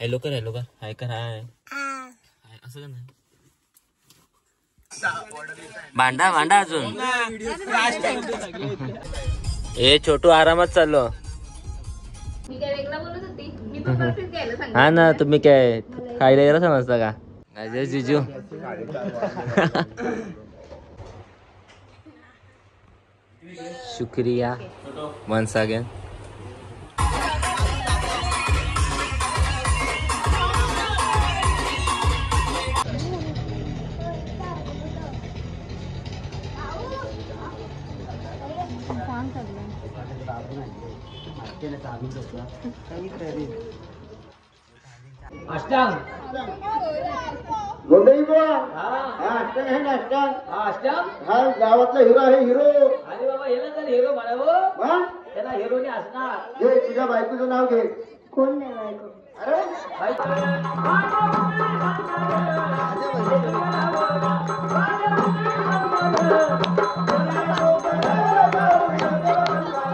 Hello कर हाय कर हाय असं का नाही भांडा अजून ए छोटू आरामात चाललो हा ना तुम्ही काय खायला गेला समजता का अजय जिजू शुक्रिया वन्स अगेन अष्टांग गोंधळी बोला अष्टांग आहे ना अष्टांग हा गावातला हिरो आहे हिरो अरे बाबा हे ना हिरो म्हणा त्याला हिरोनी असणार घे तुझ्या बायकोचं नाव घे कोण नाही बायको अरे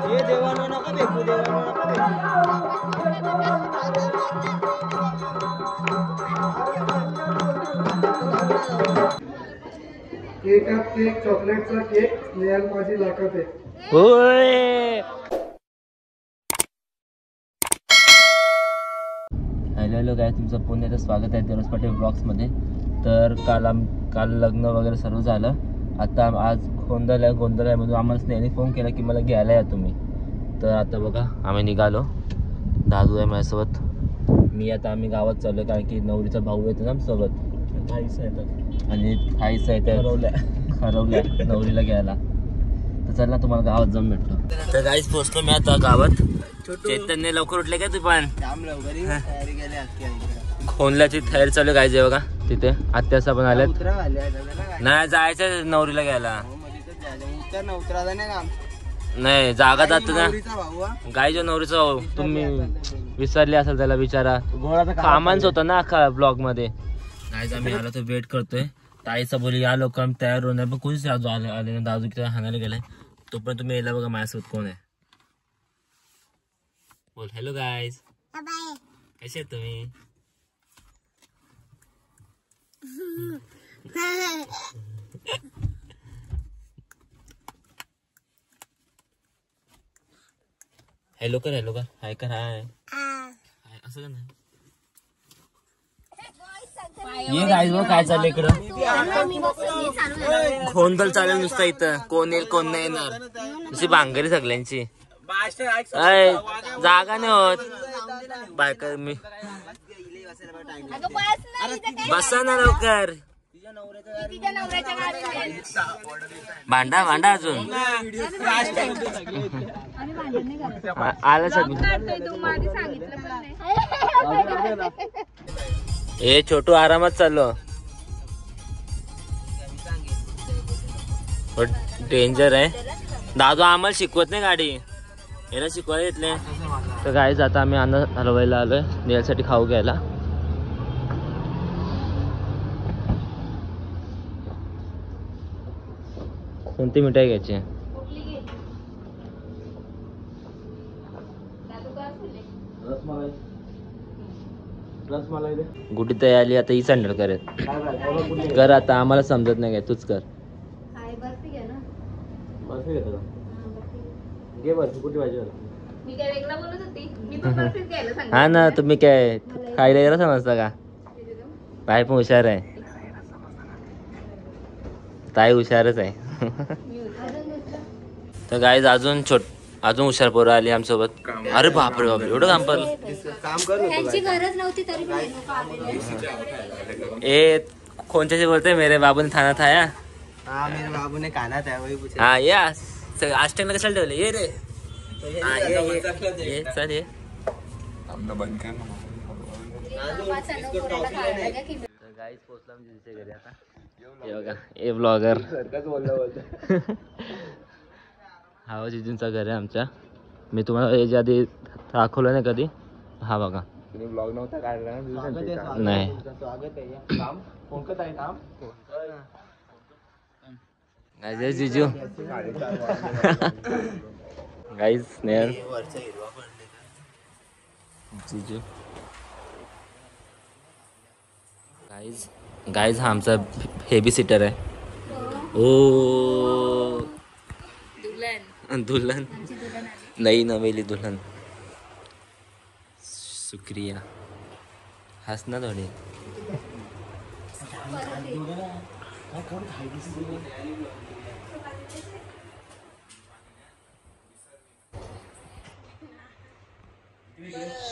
हे देवानो नका भेटू देवानो नका केकात केक चॉकलेटचा केक स्नेहल माझी लाखात आहे होय हॅलो काय तुमचं पुन्हा स्वागत आहे देवराज पाटील ब्लॉग्समध्ये तर काल लग्न वगैरे सर्व झालं आता आज गोंधळ आहे म्हणून आम्हाला स्नेहाने फोन केला की मला घ्यायला या तुम्ही तर आता बघा आम्ही निघालो दादू आहे माझ्यासोबत आम्ही गावात चाललो कारण की नवरीचा भाऊ येतो ना सोबत आणि थाईस आहे हरवल्या नवरीला घ्यायला तर चल ना तुम्हाला गावात जाऊन भेटलो तर गाईच पोहोचलो मी आता गावात चैतन्य लवकर उठले का तू पण खोनल्याची तयारी चालू काय जे बघा तिथे आत्यासा पण आल्यात नाही जायचं नवरीला घ्यायला नाही जागा जात ना गायच्या नवरीचा भाऊ तुम्ही विसरले असाल त्याला विचारा कामांच होतं ना अख्खा ब्लॉग मध्ये गायच आम्ही आलो तर वेट करतोय ताईचा बोली या लोक आम्ही तयार होणार पण कोणीच आले ना दादू किती हाणायला गेलाय तोपर्यंत तुम्ही यायला बघा माझ्यासोबत कोण आहे बोल हॅलो गायज कसे आहेत तुम्ही हॅलो कर हाय कर हाय असं का नाही ये गाईज बघ काय चाललंय इकडं गोंधळ चालेल नुसतं इथं कोण येईल कोण नाही येणार नुसती भांगरी सगळ्यांची जागा नाही होत बायका मी बसा ना लवकर भांडा अजून आलं ए छोटू आरामात चाललो डेंजर आहे दादू आम्हाला शिकवत नाही गाडी याला शिकवायला येतले तर गाईज आता आम्ही अन्न हलवायला आलोय नेलसाठी खाऊ घ्यायला कोणती मिठाई घ्यायची गुडी तयारी आली आता ही सँडल करत कर आता आम्हाला समजत नाही काय तूच कर हा ना तुम्ही काय खायला गेला समजता का ताई पण हुशार आहे ताई हुशारच आहे तर गाईज अजून हुशार पोरं आली आमच्यासोबत अरे बापरे एवढं काम गरज नव्हती तरी ए कोणच्याशी बोलते मेरे बाबू ने थाना थाया मेरे बाबू ने खाना था वही पूछा हाँ ये आष्टंग कशाला ठेवले ये रे ये चल ये गाईज पोहोचला म्हणजे तिच्या घरी आता हे बघा ए ब्लॉगर हा जिजूंचा घर आहे आमच्या मी तुम्हाला याच्या आधी दाखवलं नाही कधी हा बघा ब्लॉग नव्हता काढला नाही गाईज जिजू गाईज स्नेहल जिजू गाईज हा आमचा हेवी सिटर आहे. ओ दुल्हन नई नवेली दुल्हन. शुक्रिया. हस ना थोडी.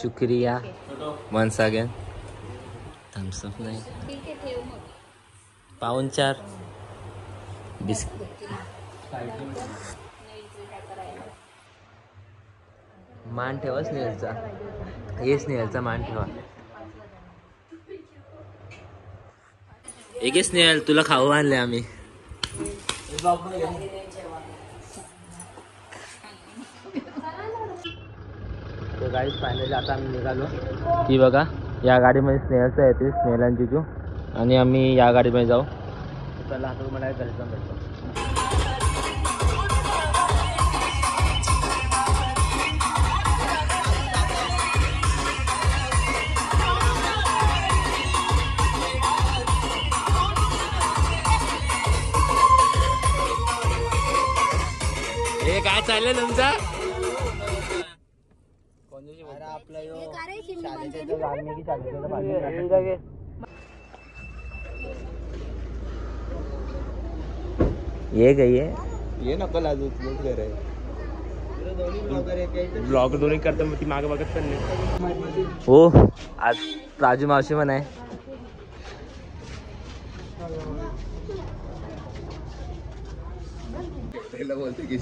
शुक्रिया वन्स अगेन. थम्सअप नाही. पाऊण 4 बिस्किट. मान ठेवा स्नेहलचा. हे स्नेहलचा मान ठेवा. एक स्नेहल तुला खाऊ आणले आम्ही. तो गाडी फायनली आता आम्ही निघालो. ती बघा या गाडीमध्ये स्नेहलचं येते. स्नेहल आणि जिजू आणि आम्ही या गाडीमध्ये जाऊ. चला आता तुम्हाला घरी जाऊन भेटतो. हे काय चाललंय तुमचा? ये गई ये नको लाजू. ब्लॉग दोन्ही करतो मग ती मागे बघत पण नाही. हो आज राजू मावशी पण आहे. बोलते की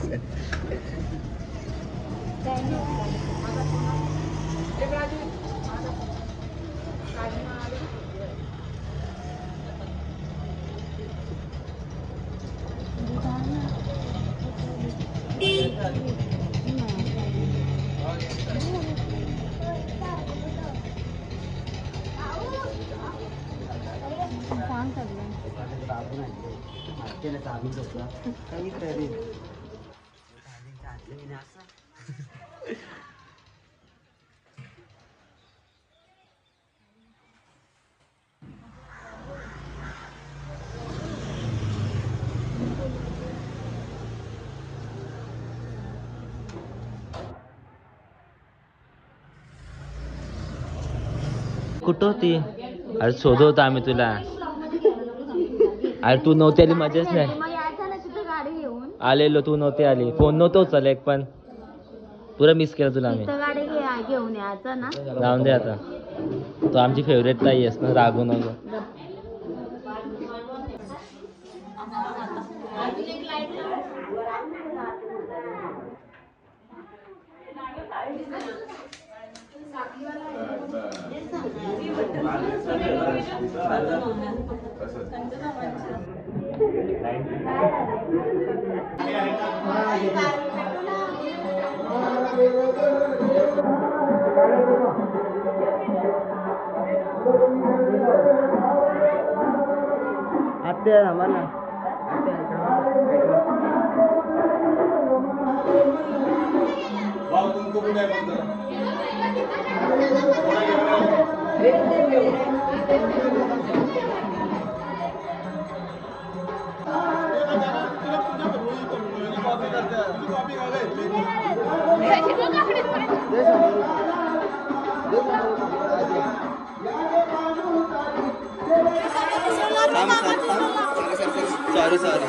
कुठं होती? अरे शोधत होता आम्ही तुला. अरे तू नव्हती आली मजाच नाही. आलेलो तू नव्हती आली. फोन नव्हतं उचलला एक पण. पुरा मिस केलं तुला आम्ही. घेऊन यायचं ना. जाऊन दे आता. तो आमची फेवरेट ताई आहेस ना. रागू नको. आत्या मला सॉरी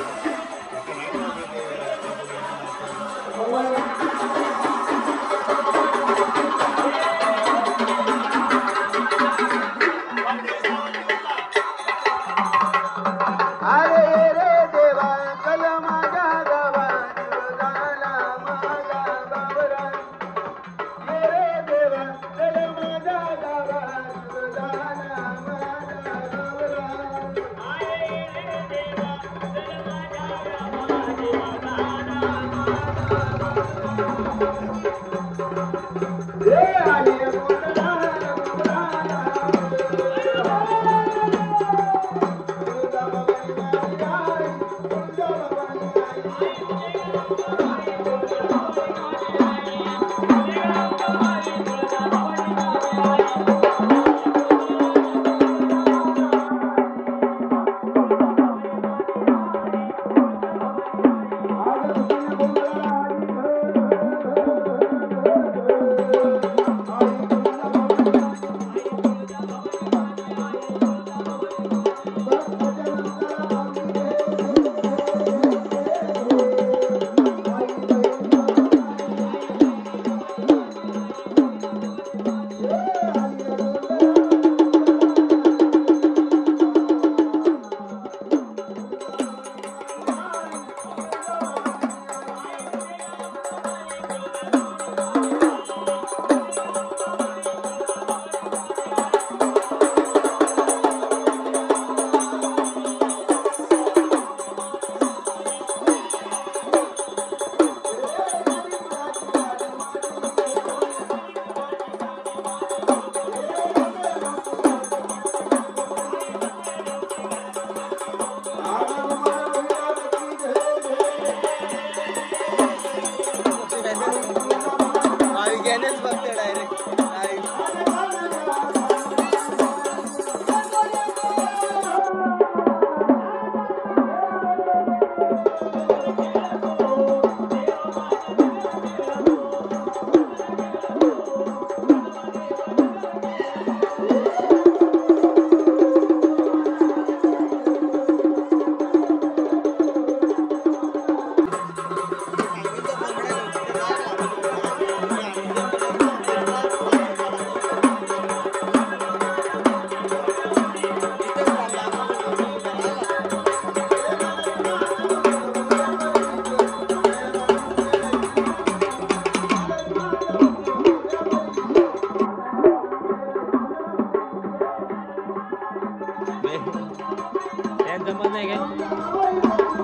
जमत नाही काय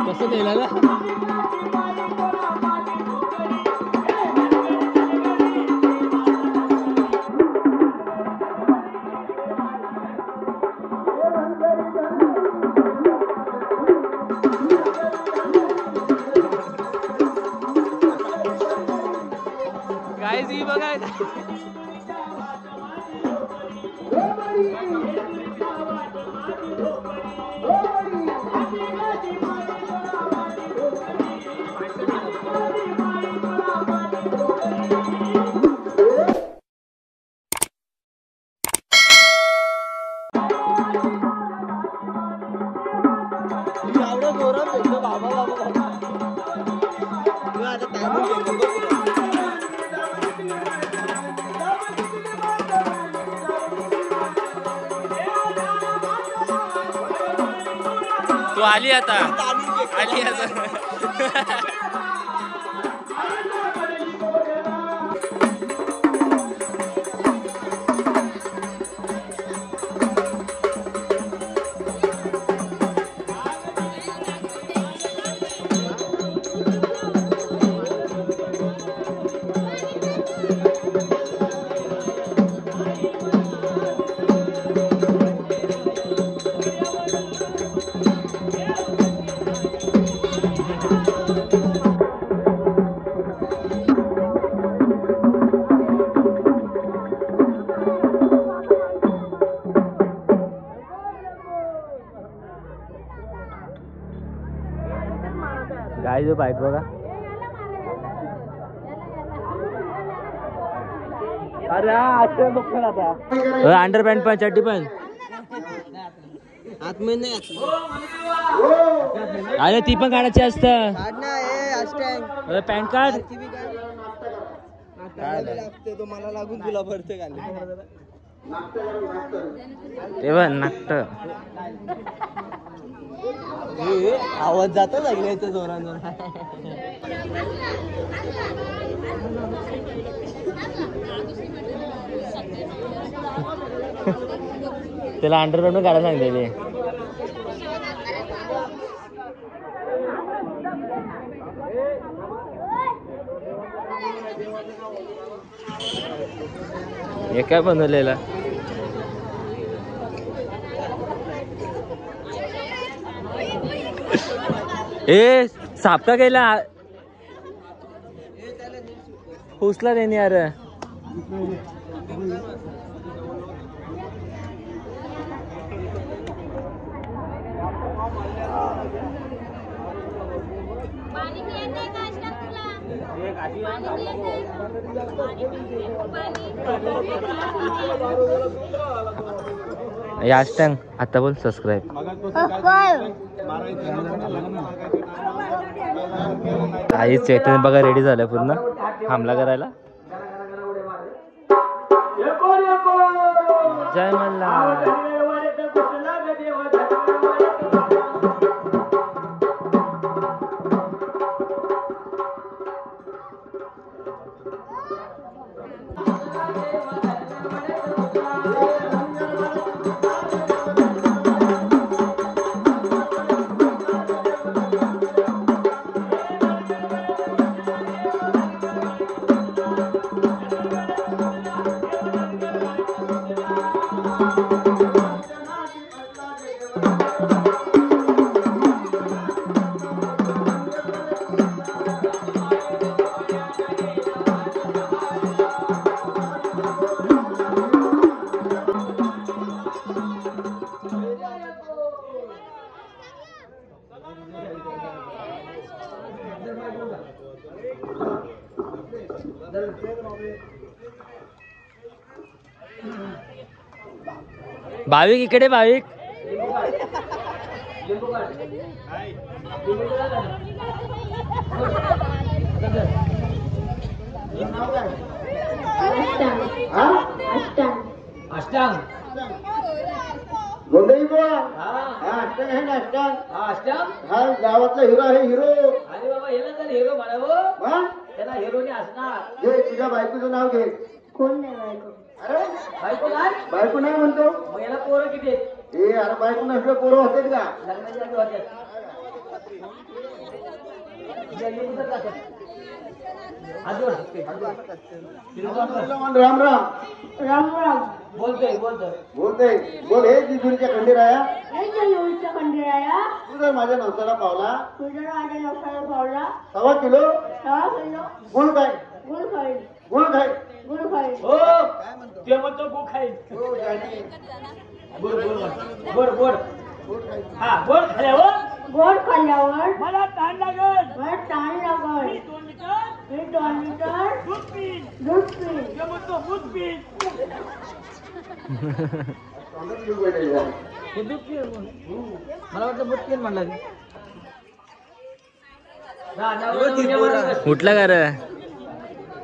कसं केलं गाईज ही बघा तू आली आता आली आता गाय जो बाईक बघा अरे बघतो ना आता अंडर पॅन्ट पण चड्डी पण अरे ती पण काढायची असतं पॅन्ट कार्ड मला लागून तुला भरते तेव्हा नाट्ट आवाज जातो लागल्याच्या जोरानं त्याला अंडरपॅन्ट काढायला सांगितलेली हे काय बनवलेलं ए साप का गेला हुसला देणे यार यास्टंग आता बोल सबस्क्राईब आई चैतन्य बघा रेडी झालं पूर्ण हमला करायला जय मल्हार भाविक इकडे भाविक. अष्टांग गोंधळी कोण? अष्टंग आहे ना अष्टंग. हा गावातला हिरो आहे हिरो. अरे बाबा याला तर हिरो म्हणावं, हा? त्याला हिरोने असणार. घे तुझ्या बायकोचं नाव घे. कोण नाही बायको? अरे बायको नाही, बायको नाही म्हणतो. मग याला पोरं किती आहेत? ए अरे बायको नसलं पोरं होते का? लग्नाच्या आधी होत्यात. जल्लीकडे जातात. आजोळ. राम राम राम राम. बोलतोय बोलतोय. बोल हे जिजुरीच्या खंडेराया. हे जयवंतच्या खंडेराया, तू जर माझ्या नवसाला पावला तुझ्या माझ्या नवसाला पावला 1.25 किलो 6 किलो गुळ काय गुळ खाईल. गुळ काय. गुळ खाईल. हो ते म्हणतो गो खाईल. हो जाणी. गोड गोड गुळ काय. हा गोड खाल्यावर गोड खाल्ल्यावर मला ताण लागल. मला ताण लागल. मी 2 लिटर मी 2 लिटर दूध पीन. दूध पिईल. ते म्हणतो दूध पीन. तोंडात जीव बैठायचा. हे दूध पीन मला वाटतं दूध पीन म्हणला. उठला का रे?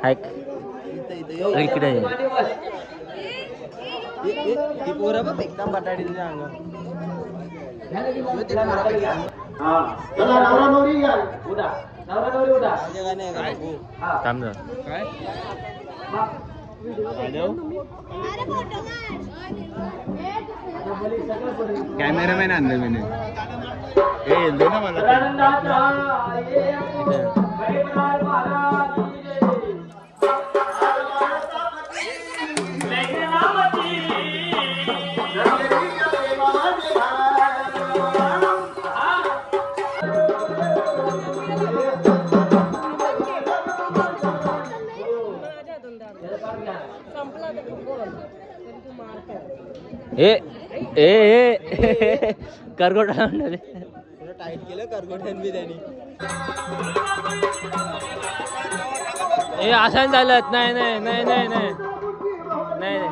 ऐक इकडे ये. ती पोरं बघ एकदम बटाटी तुझ्या अंगावर. हा चला नवरा नवरी घ्या. उदा नवरा नवरी उदा. थांब ना. कॅमेरामॅन आणलं मी. ए दे ना मला. ए ए ए करगोटा टाईट केलं करगोट्यान बी त्यांनी. ए आसान झालं. नाही नाही नाही नाही नाही नाही नाही.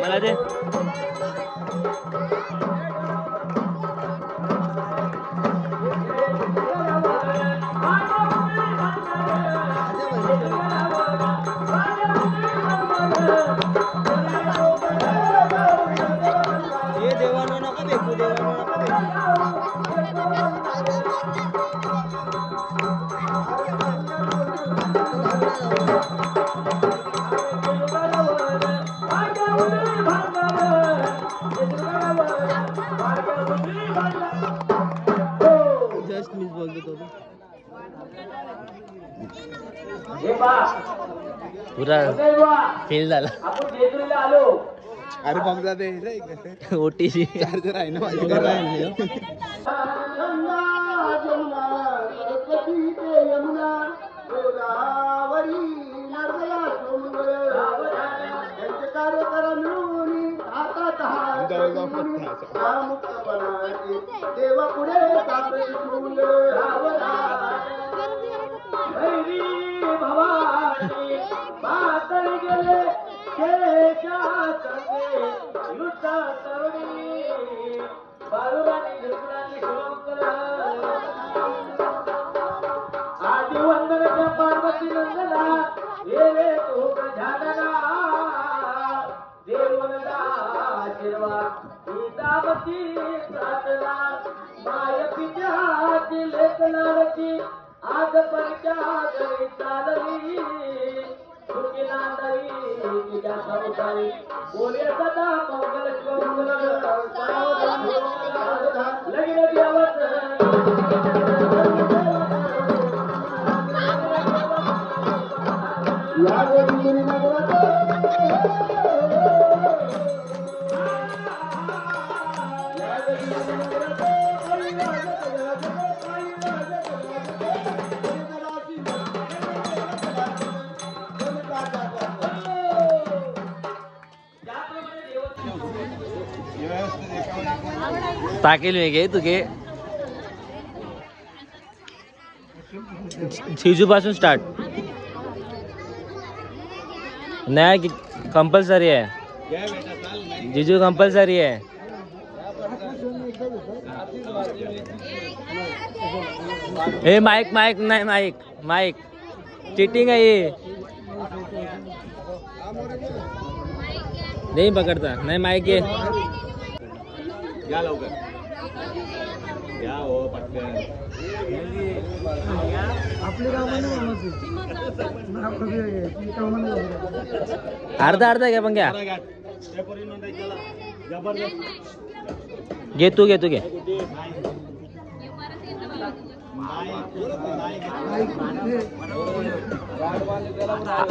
मला दे. पुरा फेल झाला. आपण जेजुरीला आलो. अरे बघा ते ओटीसी चार्जर आहे ना माझ्याकडे. यमुना गोदावरी नर्मदा त्यांचे कार्यक्रम मिळून मुक्तपणाची देवा पुढे भवानी पातळ गेले आदिवंदनाच्या पार्वती देवाची प्रार्थना माय पित्याची लेक लाडकी आज पंचा घरी चालली सुखी नांदरी तुझ्या संसारी बोले सदा मंगल लगीन देवत या गोविंदरी टाकेल मी घे तू घे शिजू पासून स्टार्ट नाही कंपल्सरी आहे जिजू कंपल्सरी आहे हे माईक माईक नाही माईक माईक चिटिंग आहे हे नाही पकडता नाही माईक आहे या लवकर या हो पटकन आपले काम अर्धा अर्धा घ्या पण घ्या जबरदस्त घे तू घे तू घे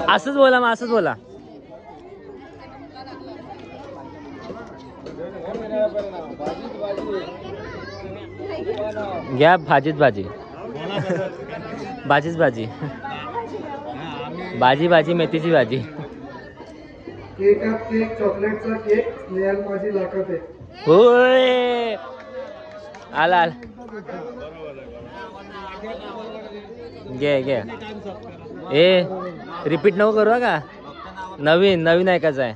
असंच बोला मग असंच बोला घ्या भाजीच भाजी भाजीच भाजी भाजी भाजी मेथीची भाजी केक केक चॉकलेटचा केक स्नेहल माझी लाकत आहे होय आला आला घे घे ए रिपीट नको करू का नवीन नवीन ऐकायचं आहे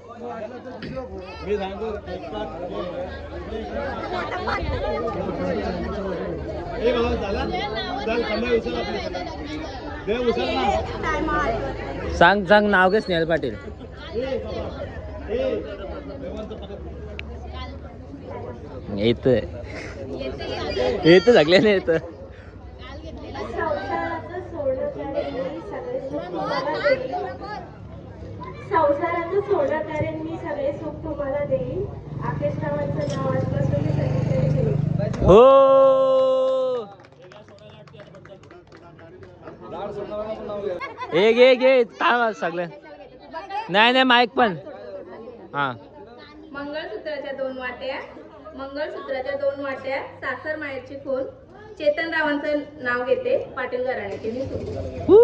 सांग सांग नाव घे स्नेहल पाटील येत येत सगळ्यांना येत संसाराचं सोनं करेन मी सगळे सुख तुम्हाला देईन आकेश रावांचं नाव आजपासून मी सगळीकडे घेईन हो हे घे घे थांब सगळं नाही नाही माईक पण हा मंगळसूत्राच्या दोन वाट्या सासर माहेरची खून चेतन रावांचं नाव घेते पाटील घराण्याची मी हू.